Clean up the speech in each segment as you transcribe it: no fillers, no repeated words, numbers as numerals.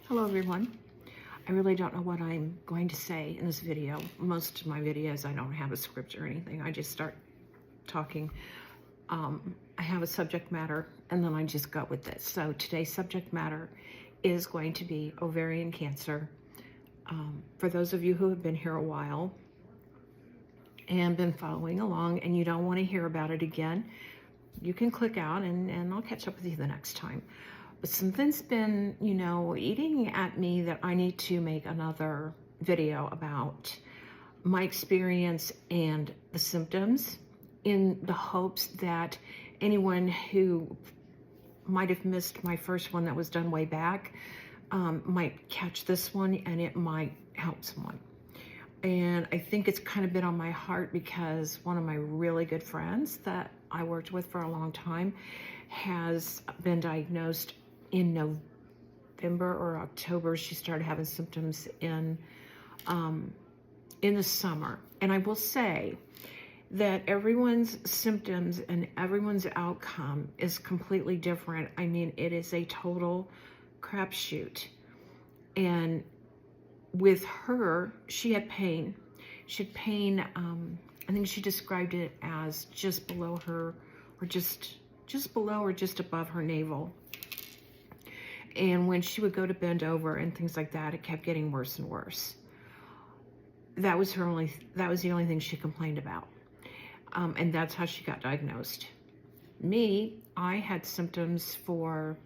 Hello everyone. I really don't know what I'm going to say in this video. Most of my videos, I don't have a script or anything. I just start talking. I have a subject matter and then I just go with it. So today's subject matter is going to be ovarian cancer. For those of you who have been here a while and been following along and you don't want to hear about it again, you can click out and I'll catch up with you the next time. But something's been, eating at me that I need to make another video about my experience and the symptoms, in the hopes that anyone who might have missed my first one that was done way back might catch this one and it might help someone. And I think it's kind of been on my heart because one of my really good friends that I worked with for a long time has been diagnosed in November or October. She started having symptoms in the summer. And I will say that everyone's symptoms and everyone's outcome is completely different. I mean, it is a total crapshoot. And with her, she had pain. She had pain, I think she described it as just below her, or just below or just above her navel. And when she would go to bend over and things like that, it kept getting worse and worse. That was the only thing she complained about. And that's how she got diagnosed. Me, I had symptoms for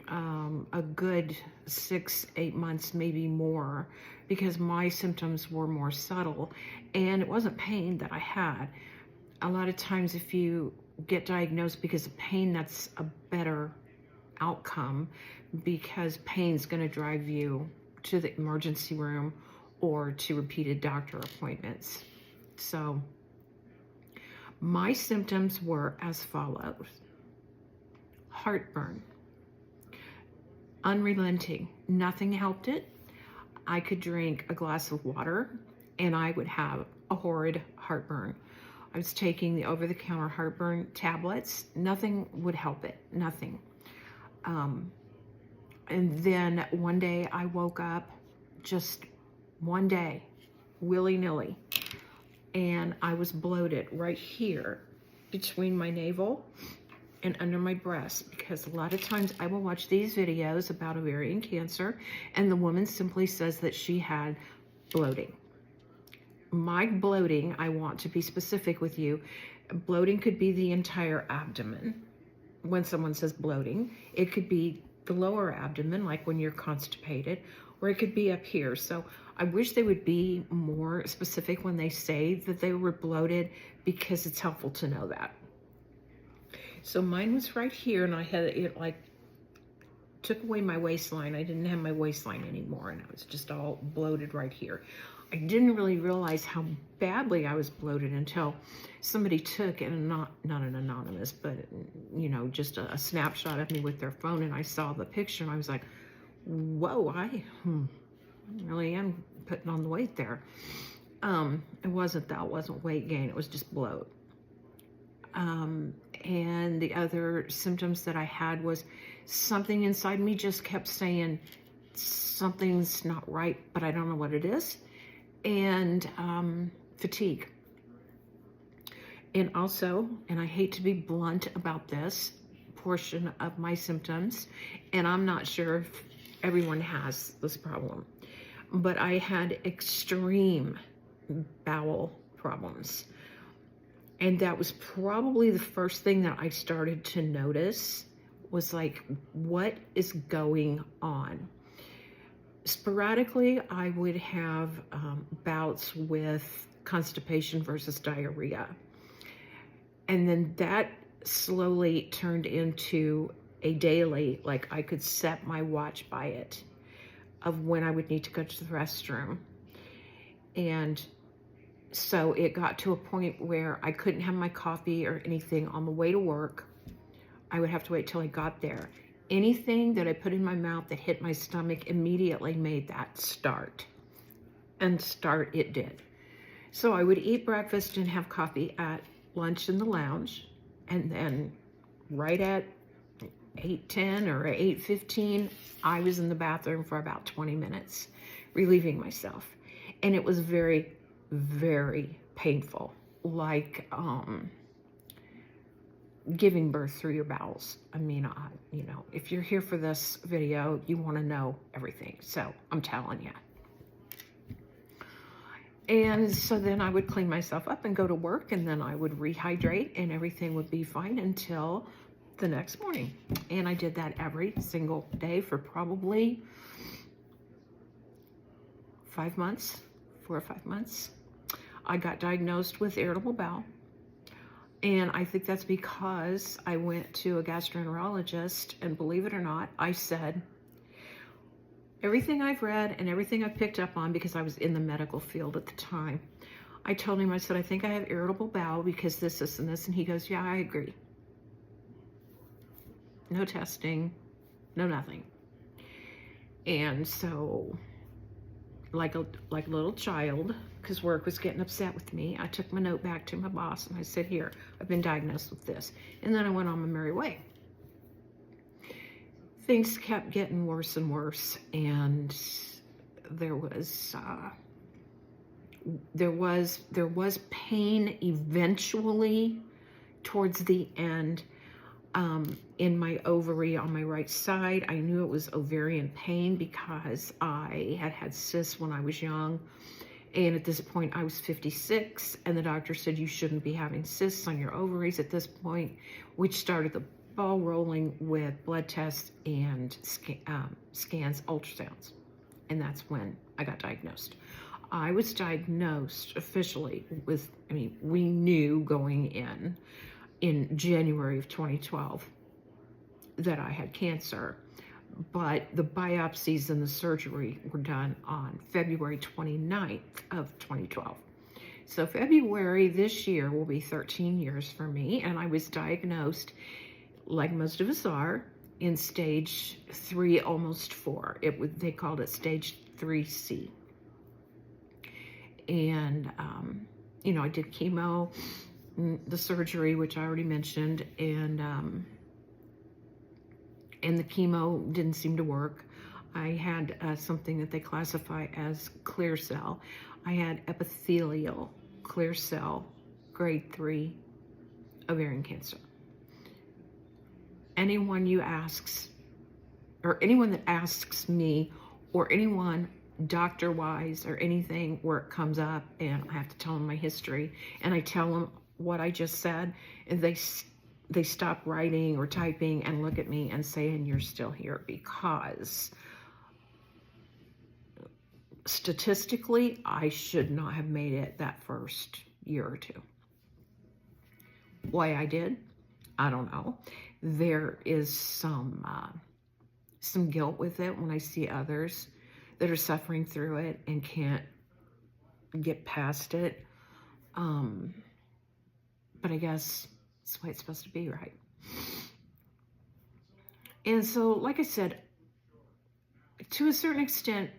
a good 6-8 months, maybe more, because my symptoms were more subtle and it wasn't pain that I had. A lot of times if you get diagnosed because of pain, that's a better outcome, because pain's going to drive you to the emergency room or to repeated doctor appointments. So my symptoms were as follows: heartburn, unrelenting, nothing helped it. I could drink a glass of water and I would have a horrid heartburn. I was taking the over-the-counter heartburn tablets. Nothing would help it, nothing. And then one day I woke up, just one day, willy-nilly, and I was bloated right here between my navel and under my breast, because a lot of times I will watch these videos about ovarian cancer and the woman simply says that she had bloating. My bloating, I want to be specific with you, bloating could be the entire abdomen. When someone says bloating, it could be the lower abdomen, like when you're constipated, or it could be up here. So I wish they would be more specific when they say that they were bloated, because it's helpful to know that. So mine was right here, and I had it like took away my waistline. I didn't have my waistline anymore, and I was just all bloated right here. I didn't really realize how badly I was bloated until somebody took, and not an anonymous, but just a snapshot of me with their phone, and I saw the picture and I was like, whoa, I really am putting on the weight there. It wasn't weight gain, it was just bloat. And the other symptoms that I had was something inside me just kept saying something's not right, but I don't know what it is. And fatigue. And also, and I hate to be blunt about this portion of my symptoms, and I'm not sure if everyone has this problem, but I had extreme bowel problems. And that was probably the first thing that I started to notice, was like, what is going on? Sporadically, I would have bouts with constipation versus diarrhea. And then that slowly turned into a daily, like I could set my watch by it, of when I would need to go to the restroom. And so it got to a point where I couldn't have my coffee or anything on the way to work. I would have to wait till I got there. Anything that I put in my mouth that hit my stomach immediately made that start. And start it did. So I would eat breakfast and have coffee at lunch in the lounge. And then right at 8:10 or 8:15, I was in the bathroom for about 20 minutes, relieving myself. And it was very, very painful, like giving birth through your bowels. I mean, you know, if you're here for this video, you want to know everything. So I'm telling you. And so then I would clean myself up and go to work, and then I would rehydrate, and everything would be fine until the next morning. And I did that every single day for probably 5 months, 4 or 5 months. I got diagnosed with irritable bowel. And I think that's because I went to a gastroenterologist, and believe it or not, I said, everything I've read and everything I've picked up on, because I was in the medical field at the time, I told him, I said, I think I have irritable bowel because this, and this. And he goes, yeah, I agree. No testing, no nothing. And so, like a little child, because work was getting upset with me, I took my note back to my boss and I said, here, I've been diagnosed with this. And then I went on my merry way. Things kept getting worse and worse, and there was pain eventually towards the end in my ovary on my right side. I knew it was ovarian pain because I had had cysts when I was young, and at this point I was 56, and the doctor said you shouldn't be having cysts on your ovaries at this point, which started the ball rolling with blood tests and scans, ultrasounds. And that's when I got diagnosed. I was diagnosed officially with, I mean, we knew going in January of 2012 that I had cancer, but the biopsies and the surgery were done on February 29th of 2012. So February this year will be 13 years for me, and I was diagnosed, like most of us are, in stage 3, almost 4. They called it stage 3C. And, you know, I did chemo, the surgery, which I already mentioned, and the chemo didn't seem to work. I had something that they classify as clear cell. I had epithelial clear cell, grade 3 ovarian cancer. Anyone that asks me, or anyone doctor-wise or anything where it comes up, and I have to tell them my history, and I tell them what I just said, and they stop writing or typing and look at me and say, and you're still here, because statistically, I should not have made it that first year or two. Why I did, I don't know. There is some guilt with it when I see others that are suffering through it and can't get past it. But I guess that's the way it's supposed to be, right? And so, like I said, to a certain extent,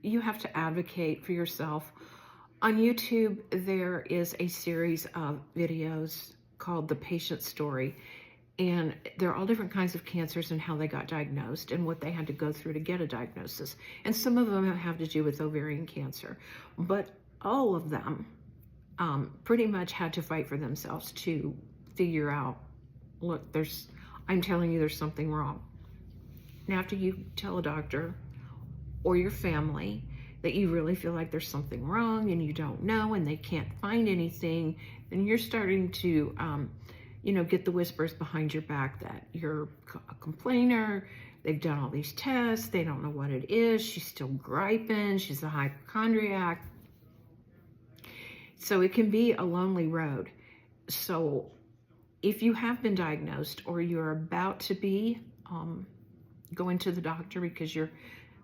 you have to advocate for yourself. On YouTube, there is a series of videos called The Patient Story, and there are all different kinds of cancers and how they got diagnosed and what they had to go through to get a diagnosis. And some of them have to do with ovarian cancer, but all of them pretty much had to fight for themselves to figure out, look, I'm telling you there's something wrong. And after you tell a doctor or your family that you really feel like there's something wrong and you don't know and they can't find anything, then you're starting to get the whispers behind your back that you're a complainer, they've done all these tests, they don't know what it is, she's still griping, she's a hypochondriac. So it can be a lonely road. So if you have been diagnosed or you're about to be going to the doctor because you're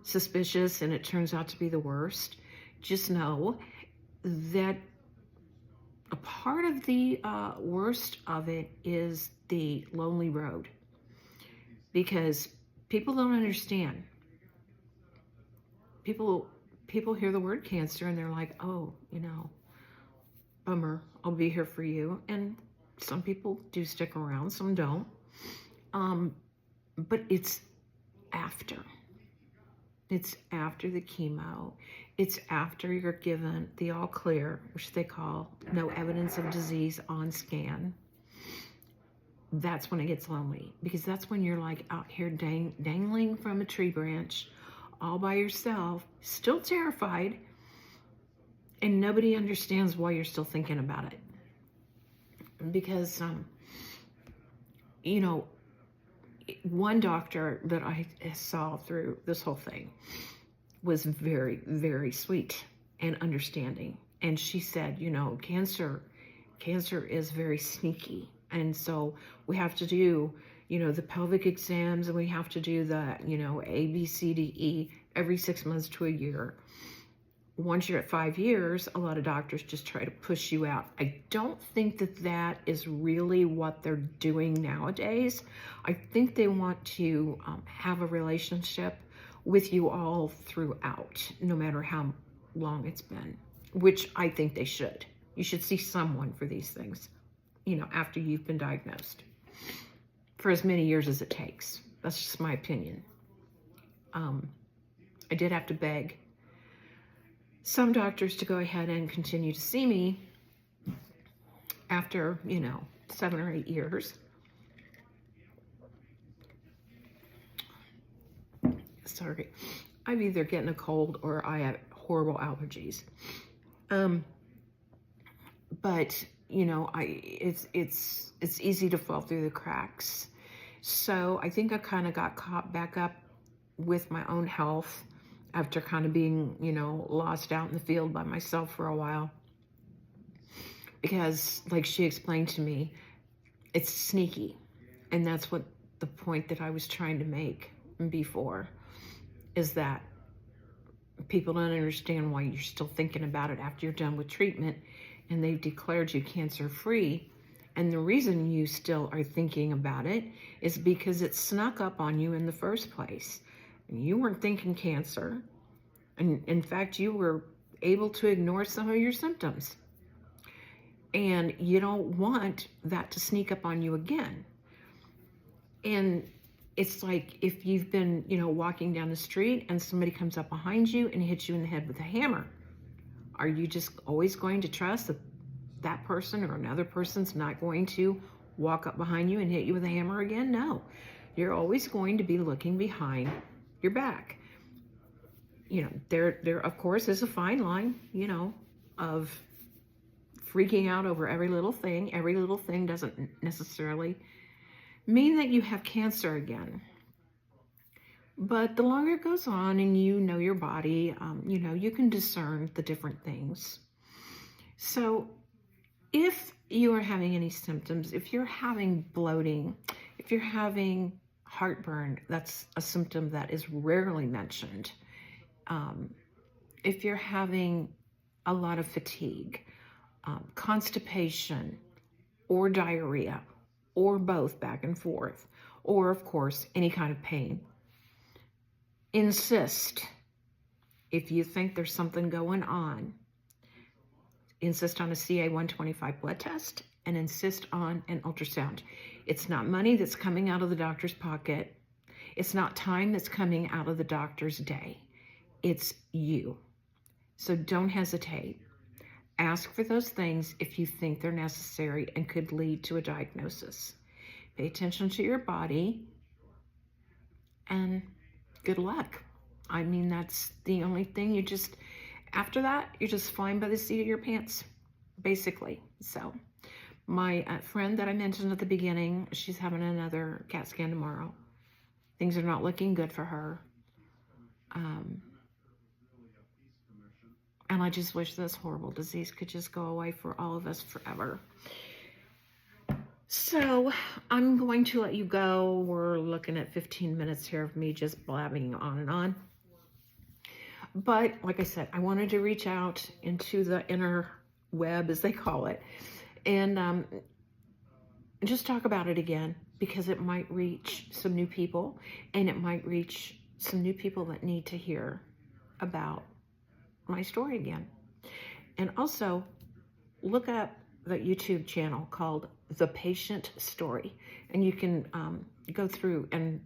suspicious and it turns out to be the worst, just know that a part of the worst of it is the lonely road, because people don't understand. People hear the word cancer and they're like, oh, bummer, I'll be here for you. And some people do stick around, some don't. but it's after. It's after the chemo. It's after you're given the all clear, which they call no evidence of disease on scan. That's when it gets lonely, because that's when you're like out here dangling from a tree branch all by yourself, still terrified, and nobody understands why you're still thinking about it. Because, you know, one doctor that I saw through this whole thing was very, very sweet and understanding. And she said, you know, cancer is very sneaky. And so we have to do, you know, the pelvic exams, and we have to do the, you know, A, B, C, D, E every 6 months to a year. Once you're at 5 years, a lot of doctors just try to push you out. I don't think that that is really what they're doing nowadays. I think they want to have a relationship with you all throughout, no matter how long it's been, which I think they should. You should see someone for these things, you know, after you've been diagnosed, for as many years as it takes. That's just my opinion. I did have to beg some doctors to go ahead and continue to see me after, you know, 7 or 8 years. Sorry, I'm either getting a cold or I have horrible allergies. But you know, it's easy to fall through the cracks. So I think I kind of got caught back up with my own health after kind of being, you know, lost out in the field by myself for a while. Because like she explained to me, it's sneaky. And that's what the point that I was trying to make before, is that people don't understand why you're still thinking about it after you're done with treatment and they've declared you cancer-free. And the reason you still are thinking about it is because it snuck up on you in the first place. And you weren't thinking cancer. And in fact, you were able to ignore some of your symptoms. And you don't want that to sneak up on you again. And it's like if you've been, you know, walking down the street and somebody comes up behind you and hits you in the head with a hammer. Are you just always going to trust that that person or another person's not going to walk up behind you and hit you with a hammer again? No. You're always going to be looking behind your back. You know, there of course is a fine line, you know, of freaking out over every little thing. Every little thing doesn't necessarily mean that you have cancer again. But the longer it goes on and you know your body, you know, you can discern the different things. So if you are having any symptoms, if you're having bloating, if you're having heartburn, that's a symptom that is rarely mentioned. If you're having a lot of fatigue, constipation, or diarrhea, or both back and forth, or of course, any kind of pain, insist. If you think there's something going on, insist on a CA-125 blood test and insist on an ultrasound. It's not money that's coming out of the doctor's pocket. It's not time that's coming out of the doctor's day. It's you. So don't hesitate. Ask for those things if you think they're necessary and could lead to a diagnosis. Pay attention to your body and good luck. I mean, that's the only thing. After that, you're just flying by the seat of your pants, basically. So my friend that I mentioned at the beginning, she's having another CAT scan tomorrow. Things are not looking good for her. And I just wish this horrible disease could just go away for all of us forever. So I'm going to let you go. We're looking at 15 minutes here of me just blabbing on and on. But like I said, I wanted to reach out into the inner web, as they call it, and just talk about it again, because it might reach some new people, and it might reach some new people that need to hear about my story again. And also look up the YouTube channel called The Patient Story, and you can go through and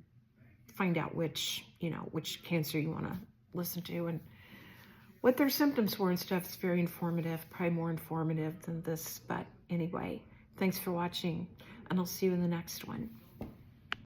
find out which, you know, which cancer you want to listen to and what their symptoms were and stuff. It's very informative, probably more informative than this. But anyway, thanks for watching, and I'll see you in the next one.